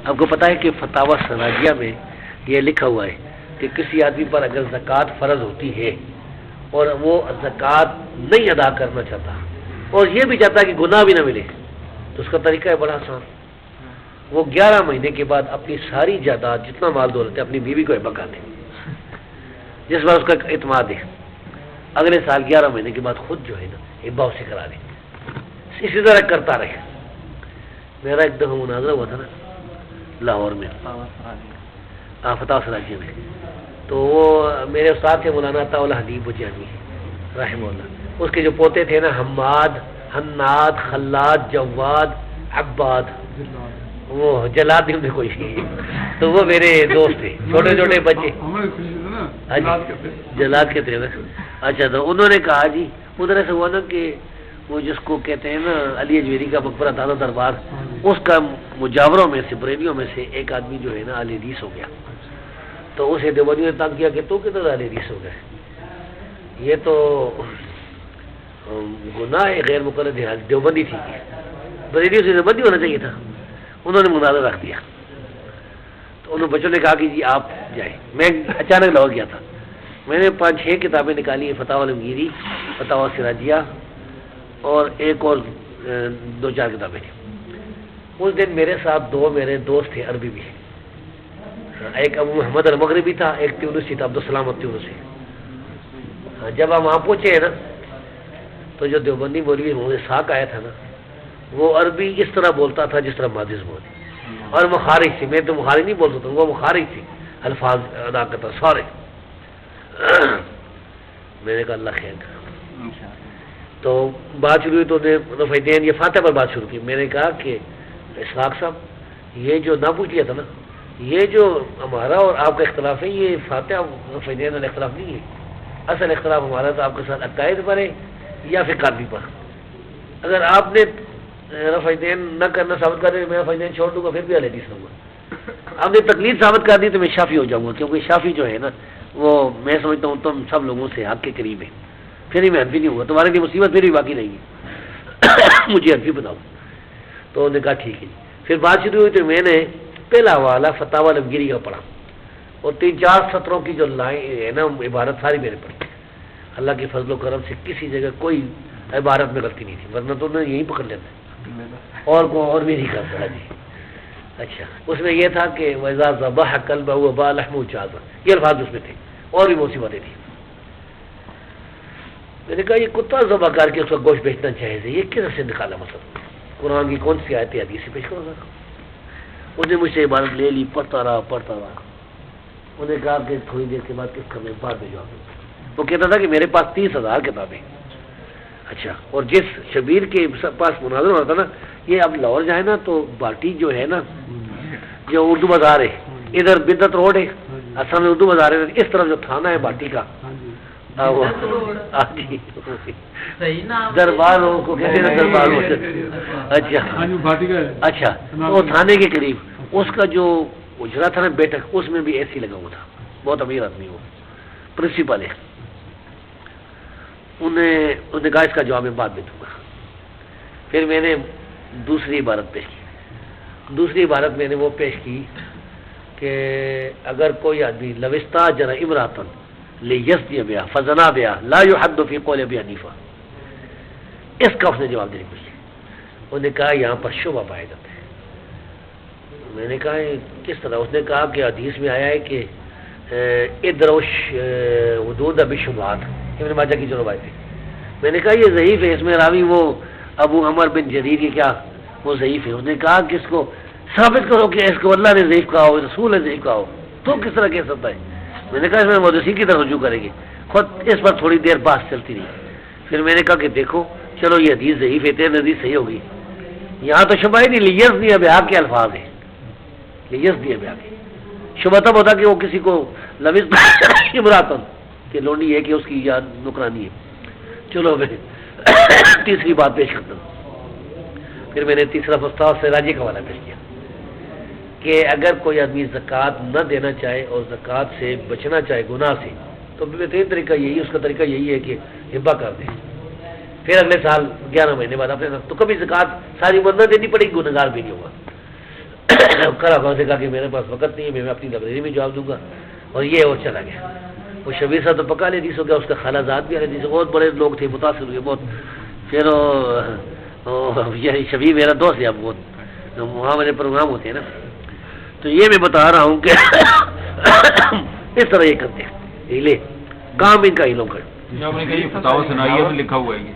آپ کو پتہ ہے کہ فتاوی سراجیہ میں یہ لکھا ہوا ہے کہ کسی آدمی پر اگر زکوٰۃ فرض ہوتی ہے اور وہ زکوٰۃ نہیں ادا کرنا چاہتا اور یہ بھی چاہتا ہے کہ گناہ بھی نہ ملے، تو اس کا طریقہ ہے بڑا آسان. وہ 11 مہینے کے بعد اپنی ساری جائیداد جتنا مال دولت ہے اپنی بیوی کو ہبہ کر دے، جس بار اس کا اعتماد ہے. اگلے سال 11 مہینے کے بعد خود جو ہے نا ہبہ اسے کرا دے. اسی طرح کرتا رہے. میرا ایک دفعہ مناظرہ ہوا تھا نا لاہور میں، فتاوی سراجیہ میں، تو وہ میرے استاد تھے مولانا عطا اللہ حنیف بجانی رحمہ اللہ. اس کے جو پوتے تھے نا حماد، حناد، خلاد، جواد، عباد، وہ جلاد بھی ان میں کوئی تھی، تو وہ میرے دوست تھے، چھوٹے چھوٹے بچے. جلاد کہتے ہیں نا. اچھا، تو انہوں نے کہا جی ادھر سے ہوا نا کہ وہ جس کو کہتے ہیں نا علی اجمیری کا مقبرہ دادا دربار، اس کا مجاوروں میں سے بریلیوں میں سے ایک آدمی جو ہے نا اہل حدیث ہو گیا. تو اسے دیوبندیوں نے تنگ کیا کہ تو کدھر اہل حدیث ہو گئے، یہ تو گناہ غیر مقلد ہے. دیوبندی تھی، بریلیوں سے دیوبندی ہونا چاہیے تھا. انہوں نے مناظرہ رکھ دیا. تو انہوں بچوں نے کہا کہ جی آپ جائیں. میں اچانک لاہور گیا تھا. میں نے 5-6 کتابیں نکالی ہیں، فتاوی علمگیری، فتاوی سراجیہ، اور ایک اور 2-4 کتابیں تھیں. اس دن میرے ساتھ 2 میرے دوست تھے عربی بھی، ایک ابو محمد المغربی تھا، ایک تیونسی تھا، عبدالسلام التیونسی. جب ہم وہاں پہنچے نا تو جو دیوبندی مولوی مجھے ساکھ آیا تھا نا، وہ عربی اس طرح بولتا تھا جس طرح مادس بولتی، اور مخارج تھی. میں تو مخارج نہیں بول سکتا ہوں، وہ مخارج تھی، الفاظ ادا کرتا سارے. میں نے کہا اللہ خیر کرے. تو بات شروع ہوئی تو رفع دین یہ فاتح پر بات شروع کی. میں نے کہا کہ اسحاق صاحب یہ جو نہ پوچھ لیا تھا نا، یہ جو ہمارا اور آپ کا اختلاف ہے یہ فاتح رفع دین والا اختلاف نہیں ہے. اصل اختلاف ہمارا تو آپ کے ساتھ عقائد پر ہے یا پھر قاضی پر. اگر آپ نے رفع دین نہ کرنا ثابت کر دے میں رفع دین چھوڑ دوں گا، پھر بھی اہل حدیث رہوں گا. آپ نے تقلید ثابت کر دی تو میں شافعی ہو جاؤں گا، کیونکہ شافعی جو ہے نا وہ میں سمجھتا ہوں تم سب لوگوں سے حق کے قریب ہے. پھر ہی میں حنفی نہیں ہوں گا، تمہارے لیے مصیبت پھر بھی باقی نہیں ہے. مجھے حنفی بتاؤ. تو انہوں نے کہا ٹھیک ہے جی. پھر بات شروع ہوئی تو میں نے پہلا حوالہ فتاوی علمگیری کا پڑھا، اور 3-4 سطروں کی جو لائن ہے نا عبارت ساری میں نے پڑھی. اللہ کے فضل و کرم سے کسی جگہ کوئی عبارت میں غلطی نہیں تھی، ورنہ تو انہوں نے یہی پکڑ لیتے اور بھی نہیں کرتا جی. اچھا، اس میں یہ تھا کہ وَإِذَا ذَبَحَ كَلْبَهُ وَبَاعَ لَحْمَهُ جَازَ، یہ الفاظ اس میں تھے، اور بھی بہت سی باتیں تھیں. میں نے کہا یہ کتا ذبح کر کے اس کا گوشت بیچنا جائز ہے، یہ کس سے نکالا مطلب؟ قرآن کی کون سی آیت ہے حدیث سے پیش کرو گا؟ اس نے مجھ سے عبارت لے لی، پڑھتا رہا. انہوں نے کہا کہ تھوڑی دیر کے بعد کس کا میں بعد میں جواب دوں. وہ کہتا تھا کہ میرے پاس 30,000 کتابیں. اچھا، اور جس شبیر کے پاس مناظر ہونا تھا نا، یہ اب لاہور جائے نا تو باٹی جو ہے نا، جو اردو بازار ہے، ادھر بدعت روڈ ہے، اصل میں اردو بازار ہے، اس طرف جو تھانہ ہے باٹی کا دربار کو کہتے ہیں دربار. اچھا، وہ تھانے کے قریب اس کا جو اجرا تھا نا بیٹھک، اس میں بھی اے سی لگا ہوا تھا. بہت امیر آدمی، وہ پرنسپل ہے. انہوں نے کہا اس کا جواب میں بعد میں دوں گا. پھر میں نے دوسری عبارت پیش کی. دوسری عبارت میں نے وہ پیش کی کہ اگر کوئی آدمی لوستا جرا امراتن لیسدی بیا فزنا بیا لا یحد فی قول ابی حنیفہ، اس کا اس نے جواب دینے کی. انہوں نے کہا یہاں پر شبہ پائے جاتے ہیں. میں نے کہا کس طرح؟ اس نے کہا کہ حدیث میں آیا ہے کہ ادروش حدود بشبہات، ابن ماجہ کی جو روایت ہے. میں نے کہا یہ ضعیف ہے، اس میں راوی وہ ابو عمر بن جریر یہ کیا وہ ضعیف ہے. انہوں نے کہا کہ اس کو ثابت کرو کہ اس کو اللہ نے ضعیف کہا ہو، رسول نے ضعیف کہا ہو، تو کس طرح کہہ سکتا ہے؟ میں نے کہا اس میں مدرسی کی طرف رجوع کریں گے. خود اس پر تھوڑی دیر بات چلتی رہی. پھر میں نے کہا کہ دیکھو چلو یہ حدیث ضعیف ہے، تیری حدیث صحیح ہوگی. یہاں تو شبہ ہی نہیں، لیسدی بیا کے الفاظ ہیں. لیسدی بیا کے شبہ تب ہوتا کہ وہ کسی کو امراتن کہ لونڈی ہے کہ اس کی یاد نکرانی ہے. چلو میں تیسری بات پیش کرتا ہوں. پھر میں نے تیسرا فتاوی سراجیہ کا حوالہ پیش کیا کہ اگر کوئی آدمی زکوٰۃ نہ دینا چاہے اور زکوٰۃ سے بچنا چاہے گناہ سے، تو بہترین طریقہ یہی، اس کا طریقہ یہی ہے کہ ہبہ کر دے. پھر اگلے سال 11 مہینے بعد اپنے تو کبھی زکوٰۃ ساری عمر نہ دینی پڑے گی، گنہگار بھی نہیں ہوگا. کرا کون سے کہا کہ میرے پاس وقت نہیں ہے، میں اپنی لائبریری میں جواب دوں گا، اور یہ وہ چلا گیا۔ وہ شبیر صاحب تو پکا حدیث ہو گیا، اس کا خالہ زاد بھی حدیث، بہت بڑے لوگ تھے، متاثر ہوئے بہت۔ پھر یہ شبیر میرا دوست ہے، اب بہت وہاں میرے پروگرام ہوتے ہیں نا، تو یہ میں بتا رہا ہوں کہ اس طرح یہ کرتے ہیں، لے کام ان کا ہی لوگ کرتے آپ نے کہا یہ فتاوی سنائی ہے، لکھا ہوا ہے یہ